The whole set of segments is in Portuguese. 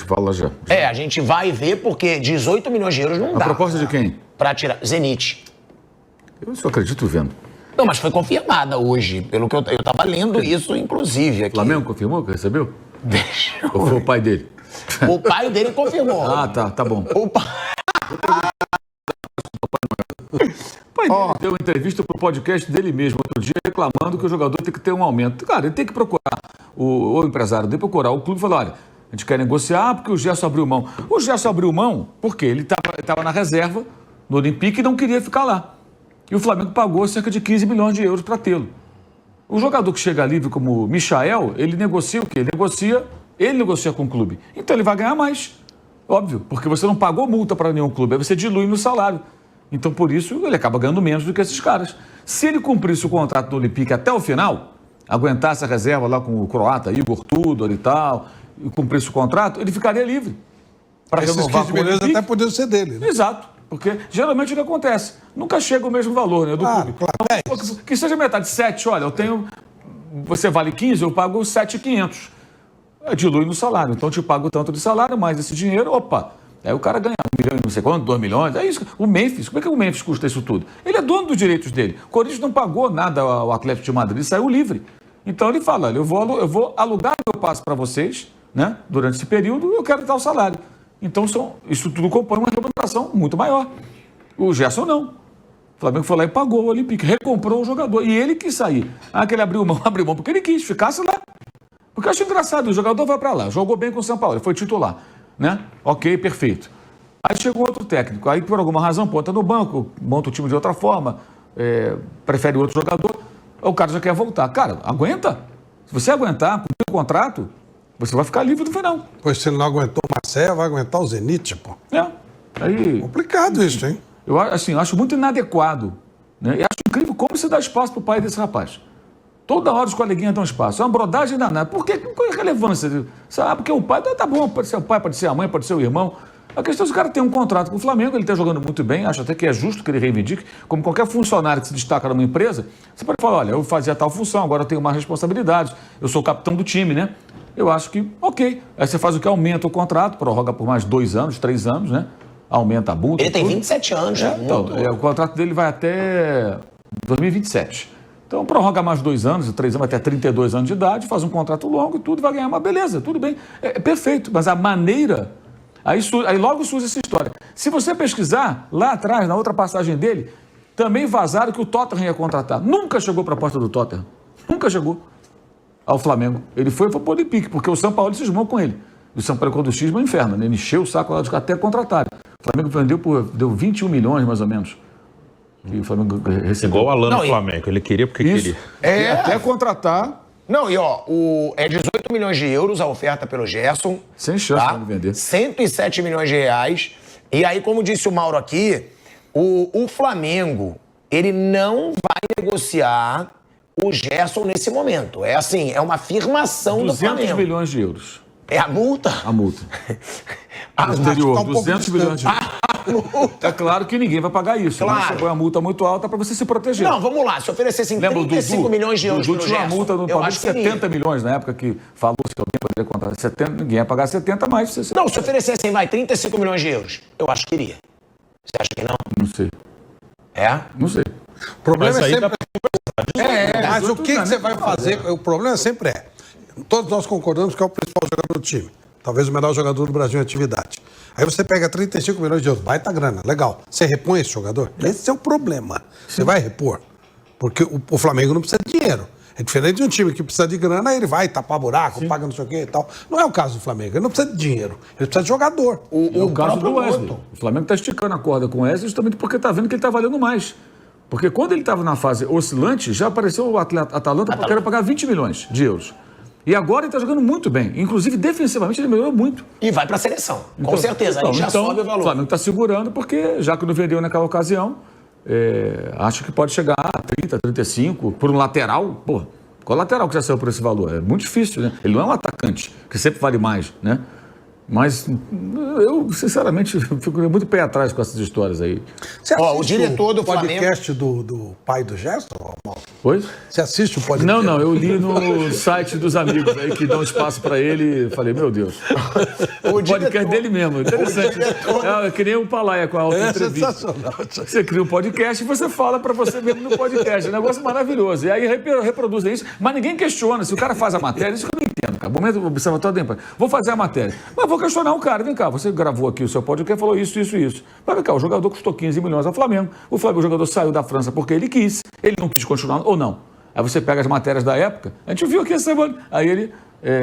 Fala já. A gente vai ver porque 18 milhões de euros não dá. A proposta de quem? Pra tirar. Zenit. Eu só acredito vendo. Não, mas foi confirmada hoje, pelo que eu tava lendo isso, inclusive, aqui. O Flamengo confirmou que recebeu? Deixa eu Ou foi ver. o pai dele? O pai dele confirmou. Ah, tá bom. O pai... O pai dele deu uma entrevista pro podcast dele mesmo outro dia, reclamando que o jogador tem que ter um aumento. Cara, ele tem que procurar, o empresário dele procurar o clube e falar, olha, a gente quer negociar porque o Gerson abriu mão. O Gerson abriu mão porque ele estava na reserva no Olympique e não queria ficar lá. E o Flamengo pagou cerca de 15 milhões de euros para tê-lo. O jogador que chega livre como o Michael, ele negocia o quê? Ele negocia com o clube. Então ele vai ganhar mais. Óbvio, porque você não pagou multa para nenhum clube, aí você dilui no salário. Então, por isso, ele acaba ganhando menos do que esses caras. Se ele cumprisse o contrato do Olympique até o final, aguentasse a reserva lá com o croata, Igor Tudor e tal, e cumprisse o contrato, ele ficaria livre. Para Esses 15 milhões até poderiam ser dele, né? Exato. Porque geralmente o que acontece? Nunca chega o mesmo valor, né, do clube. Claro, Então, que seja metade, 7, olha, eu tenho... Você vale 15, eu pago 7.500. Dilui no salário. Então eu te pago tanto de salário, mais esse dinheiro, opa... Aí o cara ganha 1 milhão, não sei quanto, 2 milhões, é isso. O Memphis, como é que o Memphis custa isso tudo? Ele é dono dos direitos dele. O Corinthians não pagou nada ao Atlético de Madrid, ele saiu livre. Então ele fala, olha, eu vou alugar meu passe para vocês, né? Durante esse período, eu quero dar o salário. Então isso tudo compõe uma remuneração muito maior. O Gerson não. O Flamengo foi lá e pagou o Olympique, recomprou o jogador. E ele quis sair. Ah, que ele abriu mão porque ele quis, ficasse lá. Porque eu acho engraçado, o jogador vai para lá, jogou bem com o São Paulo, ele foi titular. Né? Ok, perfeito. Aí chega um outro técnico, aí por alguma razão bota no banco, monta o time de outra forma, prefere outro jogador, o cara já quer voltar. Cara, aguenta. Se você aguentar, cumprir o contrato, você vai ficar livre no final. Pois se ele não aguentou o Marcelo, vai aguentar o Zenit, pô. Aí, complicado isso, hein? Eu acho muito inadequado, né? E acho incrível como se dá espaço pro pai desse rapaz. Toda hora os coleguinhas dão espaço. É uma brodagem danada. Por quê? Qual é a relevância? Sabe? Porque o pai, tá bom, pode ser o pai, pode ser a mãe, pode ser o irmão. A questão é que o cara tem um contrato com o Flamengo, ele está jogando muito bem, acho até que é justo que ele reivindique. Como qualquer funcionário que se destaca numa empresa, você pode falar, olha, eu fazia tal função, agora eu tenho mais responsabilidades, eu sou o capitão do time, né? Eu acho que, ok. Aí você faz o que? Aumenta o contrato, prorroga por mais 2 anos, 3 anos, né? Aumenta a multa. Ele tem 27 anos. Então, o contrato dele vai até 2027. Então, prorroga mais 2 anos, 3 anos, até 32 anos de idade, faz um contrato longo e tudo, vai ganhar uma beleza, tudo bem. É perfeito, mas a maneira... Aí logo surge essa história. Se você pesquisar, lá atrás, na outra passagem dele, também vazaram que o Tottenham ia contratar. Nunca chegou para a porta do Tottenham. Nunca chegou ao Flamengo. Ele foi para o Olympique, porque o São Paulo cismou com ele. O São Paulo, quando o cisma, é um inferno, né? Ele encheu o saco lá de até contratar. O Flamengo deu 21 milhões, mais ou menos. E o Flamengo recebeu. Igual o Alan no Flamengo, ele queria porque Isso. queria. Até contratar. Não, e ó, é 18 milhões de euros a oferta pelo Gerson. Sem chance de vender. 107 milhões de reais. E aí, como disse o Mauro aqui, o Flamengo, ele não vai negociar o Gerson nesse momento. É assim, é uma afirmação do Flamengo. 200 milhões de euros. É a multa? A multa. Anterior, 200 milhões de euros. É claro que ninguém vai pagar isso. Claro. Mas você põe uma multa muito alta para você se proteger. Não, vamos lá. Se oferecessem 35 milhões de euros Dudu pelo tinha uma Gerson, multa no eu Palmeiras acho de que 70 milhões, na época que falou-se que alguém poderia contratar 70, ninguém ia pagar 70 mais. Você... Não, se oferecessem, 35 milhões de euros, eu acho que iria. Você acha que não? Não sei. É? Não sei. O problema Mas é aí sempre... Mas o tudo que bem, você né? vai fazer? O problema sempre é... Todos nós concordamos que é o principal jogador do time. Talvez o melhor jogador do Brasil em atividade. Aí você pega 35 milhões de euros, baita grana, legal. Você repõe esse jogador? Esse é o problema. Você vai repor. Porque o Flamengo não precisa de dinheiro. É diferente de um time que precisa de grana, aí ele vai tapar buraco, paga não sei o quê e tal. Não é o caso do Flamengo. Ele não precisa de dinheiro. Ele precisa de jogador. É o caso do próprio Wesley. O Flamengo está esticando a corda com o Wesley justamente porque está vendo que ele está valendo mais. Porque quando ele estava na fase oscilante, já apareceu o Atalanta porque era pagar 20 milhões de euros. E agora ele está jogando muito bem. Inclusive, defensivamente, ele melhorou muito. E vai para a seleção. Com certeza. Aí já sobe o valor. O Flamengo está segurando porque, já que não vendeu naquela ocasião, acho que pode chegar a 30, 35 por um lateral. Pô, qual lateral que já saiu por esse valor? É muito difícil, né? Ele não é um atacante, que sempre vale mais, né? Mas eu, sinceramente, fico muito pé atrás com essas histórias aí. Você Ó, o assiste diretor do podcast do pai do Gerson, Mauro? Pois? Você assiste o podcast? Não, eu li no site dos amigos aí que dão espaço para ele. Falei, meu Deus. O podcast dele mesmo. Interessante. É que nem o Palaia com a auto-entrevista. Sensacional. Você cria um podcast e você fala para você mesmo no podcast. É um negócio maravilhoso. E aí reproduzem isso, mas ninguém questiona. Se o cara faz a matéria, isso que eu não entendo, cara. Momento observatório da imprensa. Vou fazer a matéria. Mas vou questionar um cara. Vem cá, você gravou aqui o seu podcast e falou isso. Mas vem cá, o jogador custou 15 milhões ao Flamengo. O jogador saiu da França porque ele quis. Ele não quis continuar ou não. Aí você pega as matérias da época. A gente viu aqui essa semana. Aí ele...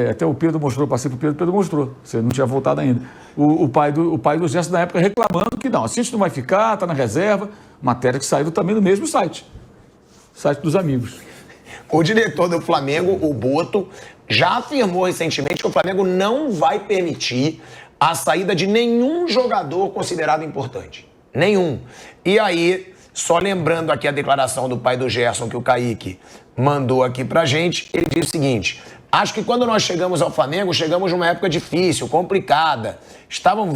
até o Pedro mostrou, passei pro Pedro mostrou. Você não tinha voltado ainda. O pai do Gerson, na época, reclamando que não, assiste não vai ficar, tá na reserva. Matéria que saiu também no mesmo site. Site dos amigos. O diretor do Flamengo, o Boto, já afirmou recentemente que o Flamengo não vai permitir a saída de nenhum jogador considerado importante. Nenhum. E aí, só lembrando aqui a declaração do pai do Gerson, que o Kaique mandou aqui pra gente, ele diz o seguinte: acho que quando nós chegamos ao Flamengo, chegamos numa época difícil, complicada. Estávamos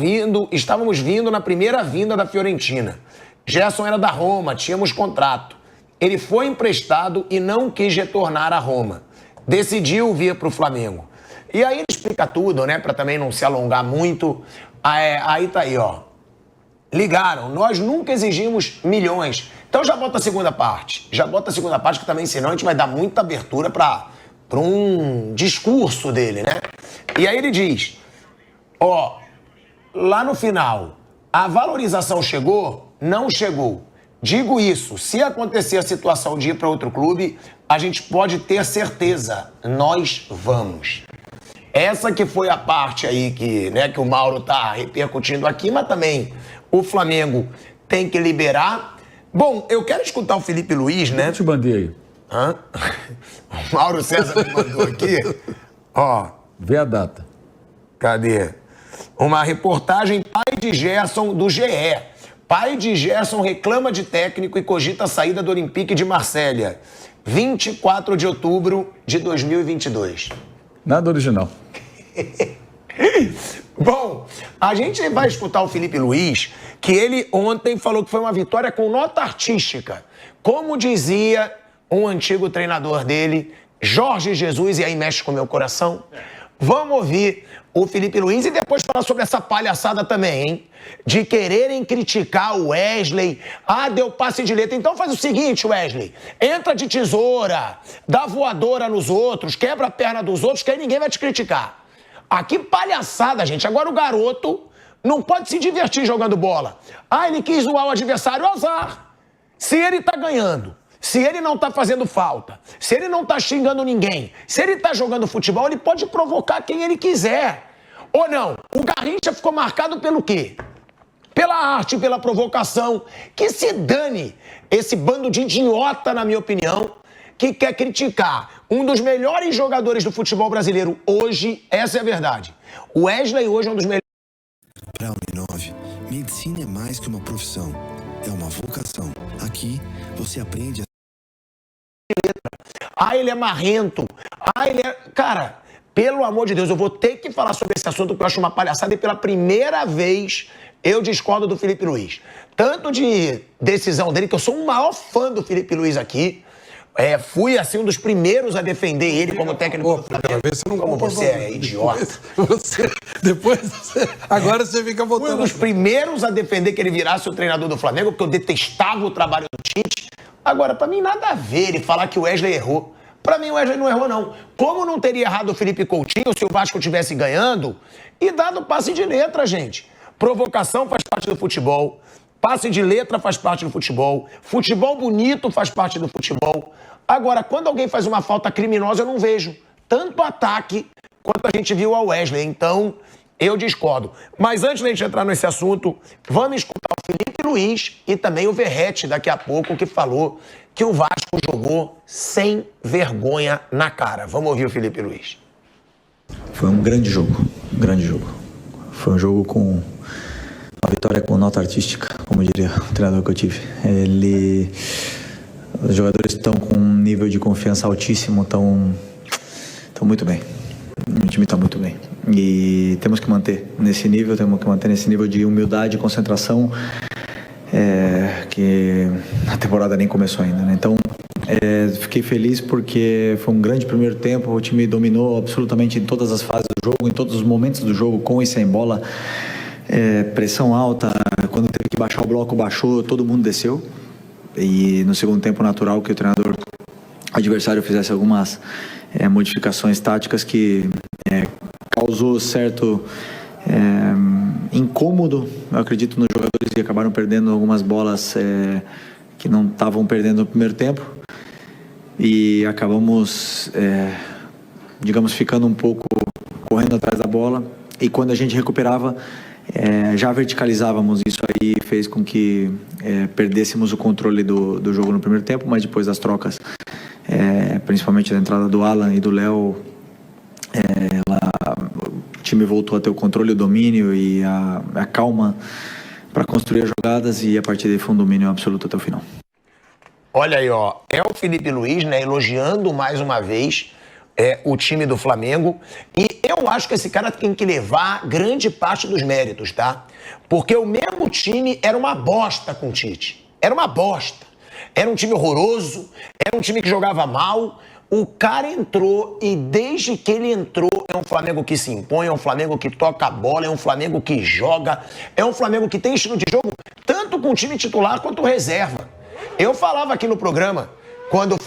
vindo na primeira vinda da Fiorentina. Gerson era da Roma, tínhamos contrato. Ele foi emprestado e não quis retornar à Roma. Decidiu vir para o Flamengo. E aí ele explica tudo, né? Para também não se alongar muito. Aí tá aí, ó. Ligaram, nós nunca exigimos milhões. Então já bota a segunda parte. Que também, senão a gente vai dar muita abertura para um discurso dele, né? E aí ele diz, ó, lá no final, a valorização chegou? Não chegou. Digo isso, se acontecer a situação de ir para outro clube, a gente pode ter certeza, nós vamos. Essa que foi a parte aí que o Mauro tá repercutindo aqui, mas também o Flamengo tem que liberar. Bom, eu quero escutar o Felipe Luiz, né? Eu te mandei aí. Hã? O Mauro César me mandou aqui. Ó. Vê a data. Cadê? Uma reportagem pai de Gerson do GE. Pai de Gerson reclama de técnico e cogita a saída do Olympique de Marselha. 24 de outubro de 2022. Nada original. Bom, a gente vai escutar o Felipe Luiz, que ele ontem falou que foi uma vitória com nota artística. Como dizia um antigo treinador dele, Jorge Jesus, e aí mexe com o meu coração. Vamos ouvir o Felipe Luiz e depois falar sobre essa palhaçada também, hein? De quererem criticar o Wesley. Ah, deu passe de letra. Então faz o seguinte, Wesley. Entra de tesoura, dá voadora nos outros, quebra a perna dos outros, que aí ninguém vai te criticar. Aqui palhaçada, gente. Agora o garoto não pode se divertir jogando bola. Ah, ele quis zoar o adversário, azar. Se ele tá ganhando, se ele não tá fazendo falta, se ele não tá xingando ninguém, se ele tá jogando futebol, ele pode provocar quem ele quiser. Ou não? O Garrincha ficou marcado pelo quê? Pela arte, pela provocação. Que se dane esse bando de idiota, na minha opinião, que quer criticar um dos melhores jogadores do futebol brasileiro hoje. Essa é a verdade. O Wesley hoje é um dos melhores. Para a Uninove, medicina é mais que uma profissão, é uma vocação. Aqui você aprende a... Ah, ele é marrento. Ah, ele é... Cara, pelo amor de Deus, eu vou ter que falar sobre esse assunto, porque eu acho uma palhaçada, e pela primeira vez eu discordo do Felipe Luiz. Tanto de decisão dele, que eu sou o maior fã do Felipe Luiz aqui. Fui, assim, um dos primeiros a defender ele como técnico do Flamengo. Você não como você é idiota. Agora você fica voltando. Fui um dos primeiros a defender que ele virasse o treinador do Flamengo, porque eu detestava o trabalho do Tite. Agora, pra mim, nada a ver ele falar que o Wesley errou. Pra mim, o Wesley não errou, não. Como não teria errado o Felipe Coutinho se o Vasco estivesse ganhando e dado passe de letra, gente? Provocação faz parte do futebol. Passe de letra faz parte do futebol. Futebol bonito faz parte do futebol. Agora, quando alguém faz uma falta criminosa, eu não vejo tanto ataque quanto a gente viu ao Wesley. Então, eu discordo. Mas antes da gente entrar nesse assunto, vamos escutar o Felipe Luiz e também o Verratti daqui a pouco, que falou que o Vasco jogou sem vergonha na cara. Vamos ouvir o Felipe Luiz. Foi um grande jogo, Foi um jogo com uma vitória com nota artística, como diria o treinador que eu tive. Os jogadores estão com um nível de confiança altíssimo, estão muito bem. O time está muito bem. E temos que manter nesse nível, de humildade e concentração, que a temporada nem começou ainda, né? Então, fiquei feliz porque foi um grande primeiro tempo, o time dominou absolutamente em todas as fases do jogo, em todos os momentos do jogo, com e sem bola, pressão alta, quando teve que baixar o bloco, baixou, todo mundo desceu. E no segundo tempo, natural que o treinador adversário fizesse algumas modificações táticas que causou certo incômodo, eu acredito, nos jogadores que acabaram perdendo algumas bolas que não estavam perdendo no primeiro tempo, e acabamos, digamos, ficando um pouco correndo atrás da bola, e quando a gente recuperava, já verticalizávamos. Isso aí fez com que perdêssemos o controle do jogo no primeiro tempo, mas depois das trocas, principalmente da entrada do Alan e do Léo, o time voltou a ter o controle, o domínio e a calma para construir as jogadas, e a partir daí foi um domínio absoluto até o final. Olha aí, ó, o Felipe Luiz, né, elogiando mais uma vez o time do Flamengo, e eu acho que esse cara tem que levar grande parte dos méritos, tá? Porque o mesmo time era uma bosta com o Tite, era uma bosta, era um time horroroso, era um time que jogava mal. O cara entrou, e desde que ele entrou, é um Flamengo que se impõe, é um Flamengo que toca a bola, é um Flamengo que joga, é um Flamengo que tem estilo de jogo, tanto com o time titular quanto reserva. Eu falava aqui no programa, quando